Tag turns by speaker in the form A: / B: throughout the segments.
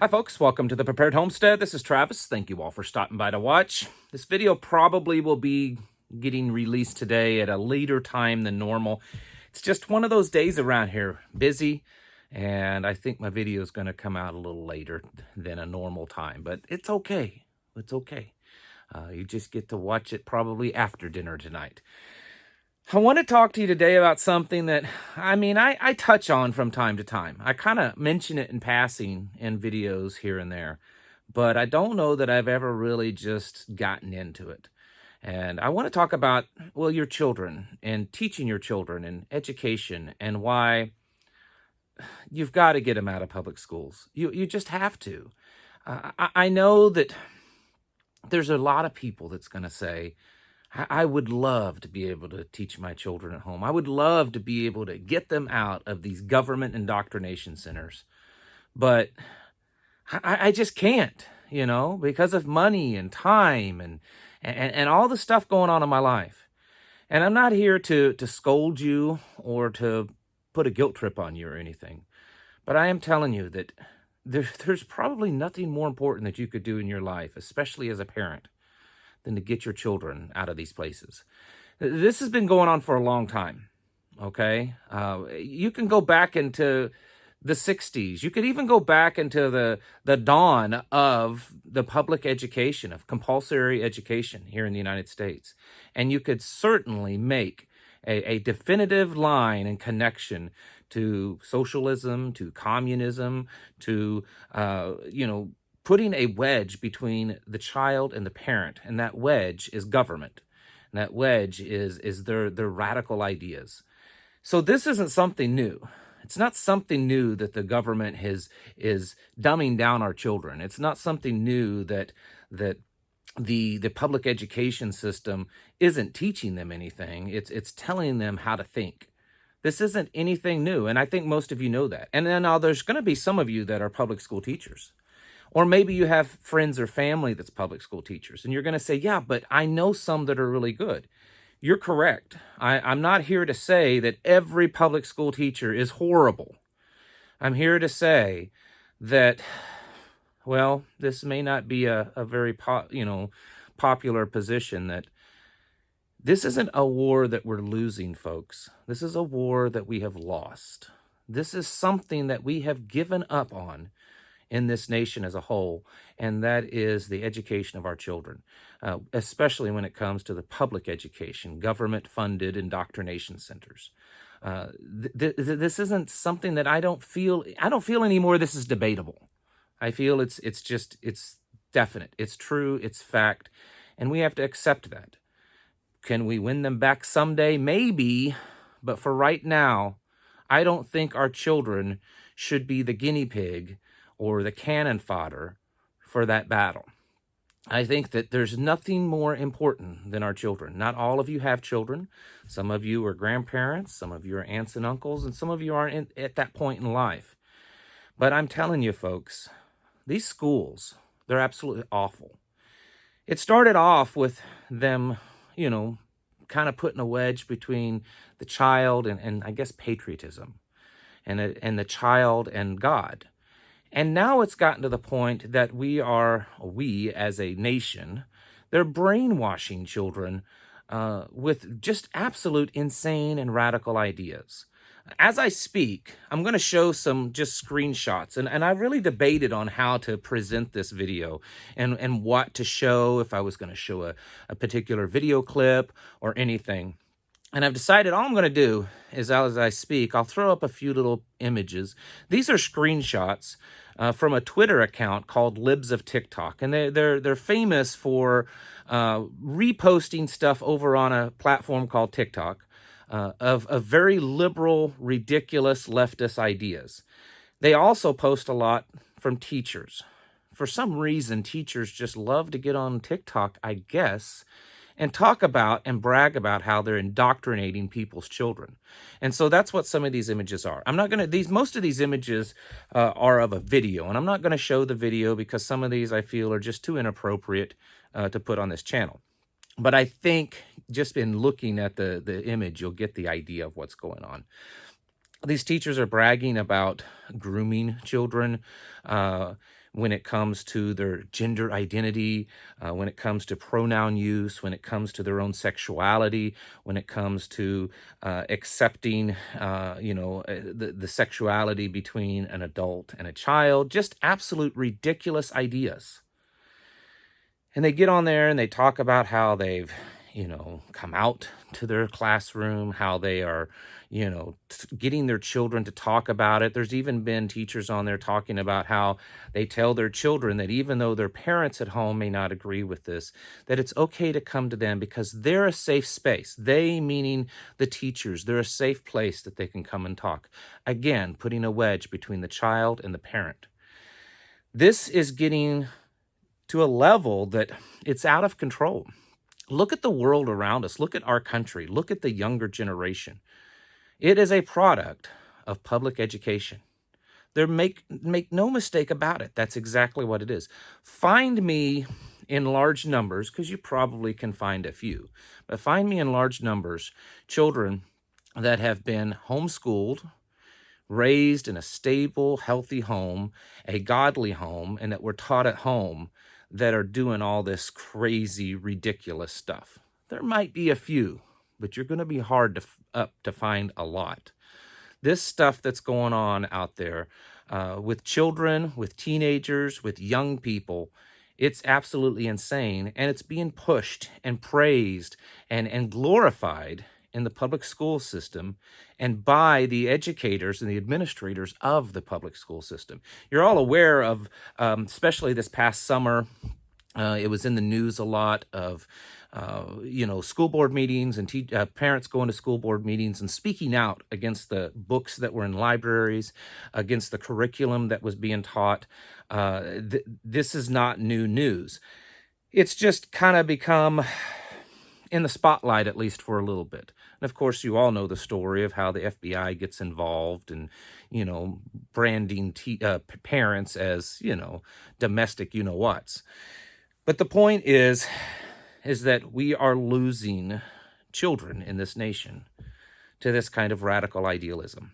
A: Hi folks, welcome to the Prepared Homestead. This is Travis. Thank you all for stopping by to watch. This video probably will be getting released today at a later time than normal. It's just one of those days around here, busy, and I think my video is going to come out a little later than a normal time, but it's okay. It's okay. You just get to watch it probably after dinner tonight. I want to talk to you today about something that, I touch on from time to time. I kind of mention it in passing in videos here and there, but I don't know that I've ever really just gotten into it. And I want to talk about, well, your children and teaching your children and education and why you've got to get them out of public schools. You just have to. I know that there's a lot of people that's going to say, I would love to be able to teach my children at home. I would love to be able to get them out of these government indoctrination centers. But I just can't, because of money and time and all the stuff going on in my life. And I'm not here to scold you or to put a guilt trip on you or anything. But I am telling you that there's probably nothing more important that you could do in your life, especially as a parent, than to get your children out of these places. This has been going on for a long time, okay? You can go back into the 60s. You could even go back into the dawn of the public education, of compulsory education here in the United States. And you could certainly make a definitive line and connection to socialism, to communism, to, putting a wedge between the child and the parent, and that wedge is government. And that wedge is their radical ideas. So this isn't something new. It's not something new that the government is dumbing down our children. It's not something new that the public education system isn't teaching them anything. It's telling them how to think. This isn't anything new, and I think most of you know that. And then now there's going to be some of you that are public school teachers. Or maybe you have friends or family that's public school teachers, and you're going to say, yeah, but I know some that are really good. You're correct. I'm not here to say that every public school teacher is horrible. I'm here to say that, well, this may not be a very popular position, that this isn't a war that we're losing, folks. This is a war that we have lost. This is something that we have given up on in this nation as a whole, and that is the education of our children, especially when it comes to the public education, government-funded indoctrination centers. This isn't something that I don't feel anymore this is debatable. I feel it's definite, it's true, it's fact, and we have to accept that. Can we win them back someday? Maybe, but for right now, I don't think our children should be the guinea pig or the cannon fodder for that battle. I think that there's nothing more important than our children. Not all of you have children. Some of you are grandparents, some of you are aunts and uncles, and some of you aren't at that point in life. But I'm telling you, folks, these schools, they're absolutely awful. It started off with them, kind of putting a wedge between the child and I guess patriotism, and the child and God. And now it's gotten to the point that we as a nation, they're brainwashing children with just absolute insane and radical ideas. As I speak, I'm going to show some just screenshots, and I really debated on how to present this video and what to show, if I was going to show a particular video clip or anything. And I've decided all I'm going to do is, as I speak, I'll throw up a few little images. These are screenshots from a Twitter account called Libs of TikTok, and they're famous for reposting stuff over on a platform called TikTok of very liberal, ridiculous leftist ideas. They also post a lot from teachers. For some reason, teachers just love to get on TikTok, I guess, and talk about and brag about how they're indoctrinating people's children. And so that's what some of these images are. I'm not going to, most of these images are of a video, and I'm not going to show the video because some of these I feel are just too inappropriate to put on this channel. But I think just in looking at the image, you'll get the idea of what's going on. These teachers are bragging about grooming children, when it comes to their gender identity, when it comes to pronoun use, when it comes to their own sexuality, when it comes to accepting, the sexuality between an adult and a child, just absolute ridiculous ideas. And they get on there and they talk about how they've, come out to their classroom, how they are, getting their children to talk about it. There's even been teachers on there talking about how they tell their children that even though their parents at home may not agree with this, that it's okay to come to them because they're a safe space. They, meaning the teachers, they're a safe place that they can come and talk. Again, putting a wedge between the child and the parent. This is getting to a level that it's out of control. Look at the world around us. Look at our country. Look at the younger generation. It is a product of public education. Make no mistake about it. That's exactly what it is. Find me in large numbers, because you probably can find a few, but find me in large numbers children that have been homeschooled, raised in a stable, healthy home, a godly home, and that were taught at home, that are doing all this crazy, ridiculous stuff. There might be a few, but you're going to be hard to find a lot. This stuff that's going on out there with children, with teenagers, with young people, it's absolutely insane, and it's being pushed and praised and glorified in the public school system and by the educators and the administrators of the public school system. You're all aware of, especially this past summer, it was in the news a lot of, school board meetings and parents going to school board meetings and speaking out against the books that were in libraries, against the curriculum that was being taught. This is not new news. It's just kind of become in the spotlight, at least for a little bit. And of course, you all know the story of how the FBI gets involved and, branding parents as, domestic you-know-whats. But the point is that we are losing children in this nation to this kind of radical idealism.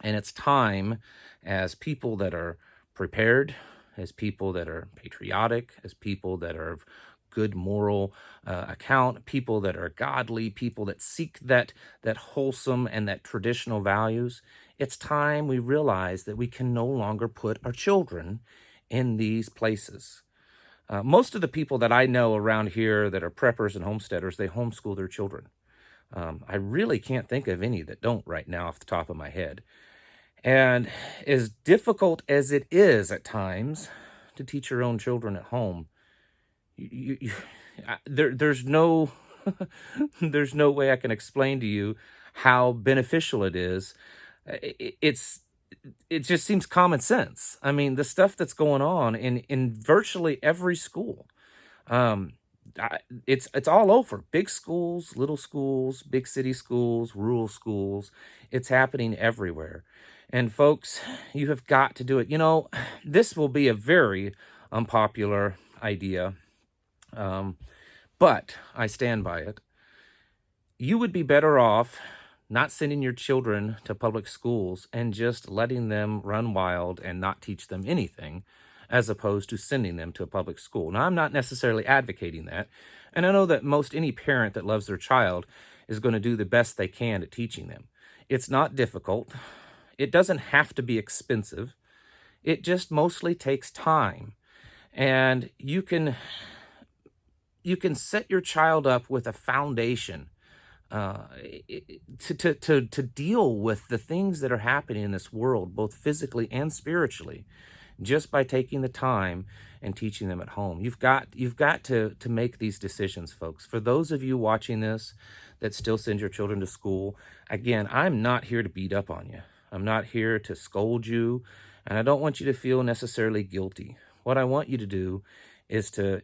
A: And it's time, as people that are prepared, as people that are patriotic, as people that are of good moral account, people that are godly, people that seek that wholesome and that traditional values, it's time we realize that we can no longer put our children in these places. Most of the people that I know around here that are preppers and homesteaders, they homeschool their children. I really can't think of any that don't right now off the top of my head. And as difficult as it is at times to teach your own children at home, there's no there's no way I can explain to you how beneficial it is. It just seems common sense. I mean, the stuff that's going on in virtually every school, it's all over. Big schools, little schools, big city schools, rural schools. It's happening everywhere. And folks, you have got to do it. This will be a very unpopular idea, but I stand by it. You would be better off not sending your children to public schools and just letting them run wild and not teach them anything, as opposed to sending them to a public school. Now, I'm not necessarily advocating that, and I know that most any parent that loves their child is going to do the best they can at teaching them. It's not difficult. It doesn't have to be expensive. It just mostly takes time. And you can set your child up with a foundation to deal with the things that are happening in this world, both physically and spiritually, just by taking the time and teaching them at home. You've got to make these decisions, folks. For those of you watching this that still send your children to school, again, I'm not here to beat up on you. I'm not here to scold you, and I don't want you to feel necessarily guilty. What I want you to do is to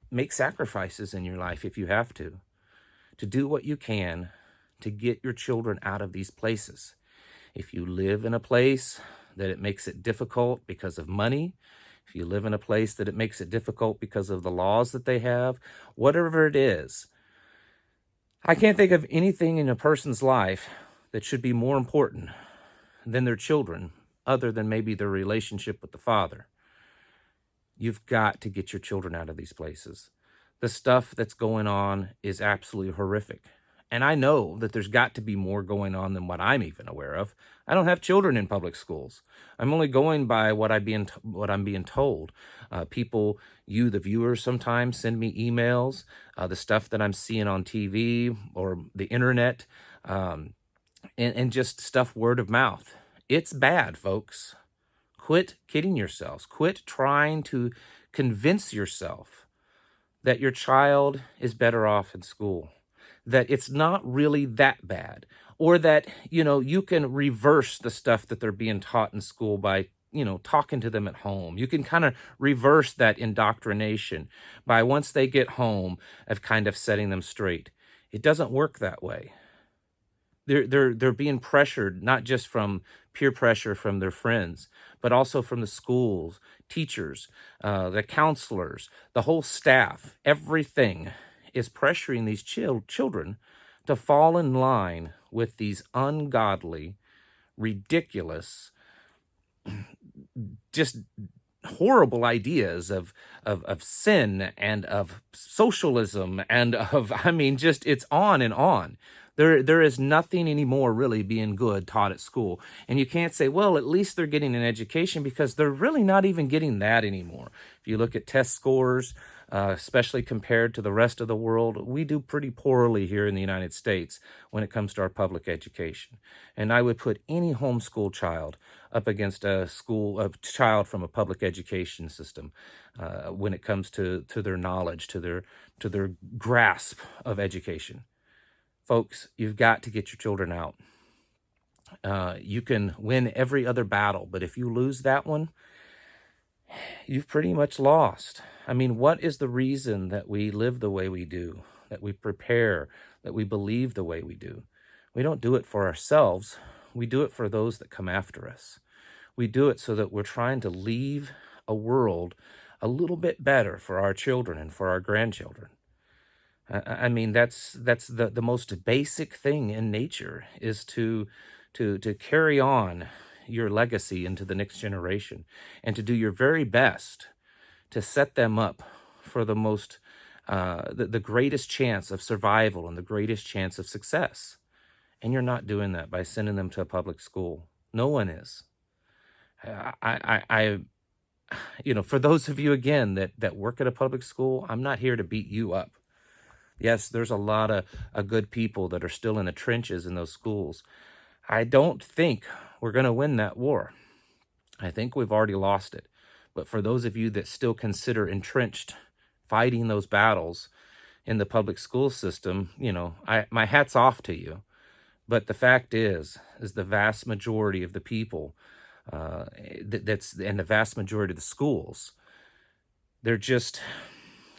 A: make sacrifices in your life if you have to do what you can to get your children out of these places. If you live in a place that it makes it difficult because of money, if you live in a place that it makes it difficult because of the laws that they have, whatever it is, I can't think of anything in a person's life that should be more important than their children, other than maybe their relationship with the Father. You've got to get your children out of these places. The stuff that's going on is absolutely horrific. And I know that there's got to be more going on than what I'm even aware of. I don't have children in public schools. I'm only going by what I'm being told. People, you, the viewers, sometimes send me emails, the stuff that I'm seeing on TV or the internet, and just stuff word of mouth. It's bad, folks. Quit kidding yourselves. Quit trying to convince yourself that your child is better off in school, that it's not really that bad, or that, you can reverse the stuff that they're being taught in school by, talking to them at home. You can kind of reverse that indoctrination by, once they get home, of kind of setting them straight. It doesn't work that way. They're being pressured, not just from peer pressure from their friends, but also from the schools, teachers, the counselors, the whole staff. Everything is pressuring these children to fall in line with these ungodly, ridiculous, just horrible ideas of sin and of socialism and of, just, it's on and on. There is nothing anymore really being good taught at school. And you can't say, well, at least they're getting an education, because they're really not even getting that anymore. If you look at test scores, especially compared to the rest of the world, we do pretty poorly here in the United States when it comes to our public education. And I would put any homeschool child up against a child from a public education system when it comes to their knowledge, to their grasp of education. Folks, you've got to get your children out. You can win every other battle, but if you lose that one, you've pretty much lost. What is the reason that we live the way we do, that we prepare, that we believe the way we do? We don't do it for ourselves. We do it for those that come after us. We do it so that we're trying to leave a world a little bit better for our children and for our grandchildren. That's the most basic thing in nature, is to carry on your legacy into the next generation, and to do your very best to set them up for the most the greatest chance of survival and the greatest chance of success. And you're not doing that by sending them to a public school. No one is. For those of you, again, that work at a public school, I'm not here to beat you up. Yes, there's a lot of good people that are still in the trenches in those schools. I don't think we're going to win that war. I think we've already lost it. But for those of you that still consider entrenched, fighting those battles in the public school system, my hat's off to you. But the fact is the vast majority of the people, and the vast majority of the schools, they're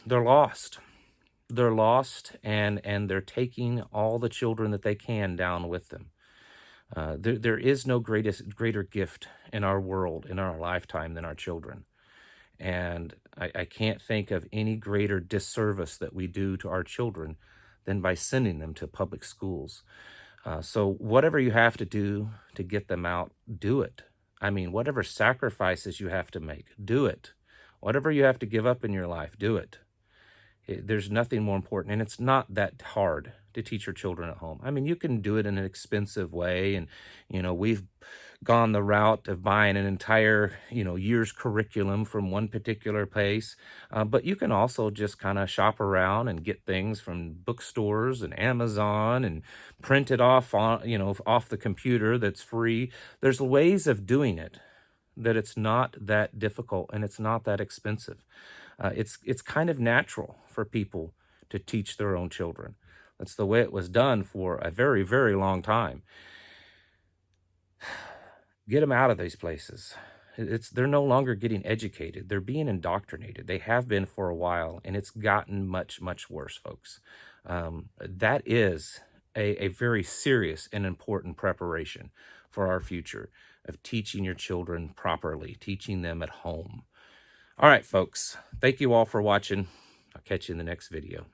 A: lost. They're lost, and they're taking all the children that they can down with them. There is no greater gift in our world, in our lifetime, than our children. And I can't think of any greater disservice that we do to our children than by sending them to public schools. So whatever you have to do to get them out, do it. Whatever sacrifices you have to make, do it. Whatever you have to give up in your life, do it. There's nothing more important, and it's not that hard to teach your children at home. You can do it in an expensive way, and we've gone the route of buying an entire year's curriculum from one particular place, but you can also just kind of shop around and get things from bookstores and Amazon and print it off off the computer that's free. There's ways of doing it that it's not that difficult and it's not that expensive. It's kind of natural for people to teach their own children. That's the way it was done for a very, very long time. Get them out of these places. They're no longer getting educated. They're being indoctrinated. They have been for a while, and it's gotten much, much worse, folks. That is a very serious and important preparation for our future, of teaching your children properly, teaching them at home. All right, folks. Thank you all for watching. I'll catch you in the next video.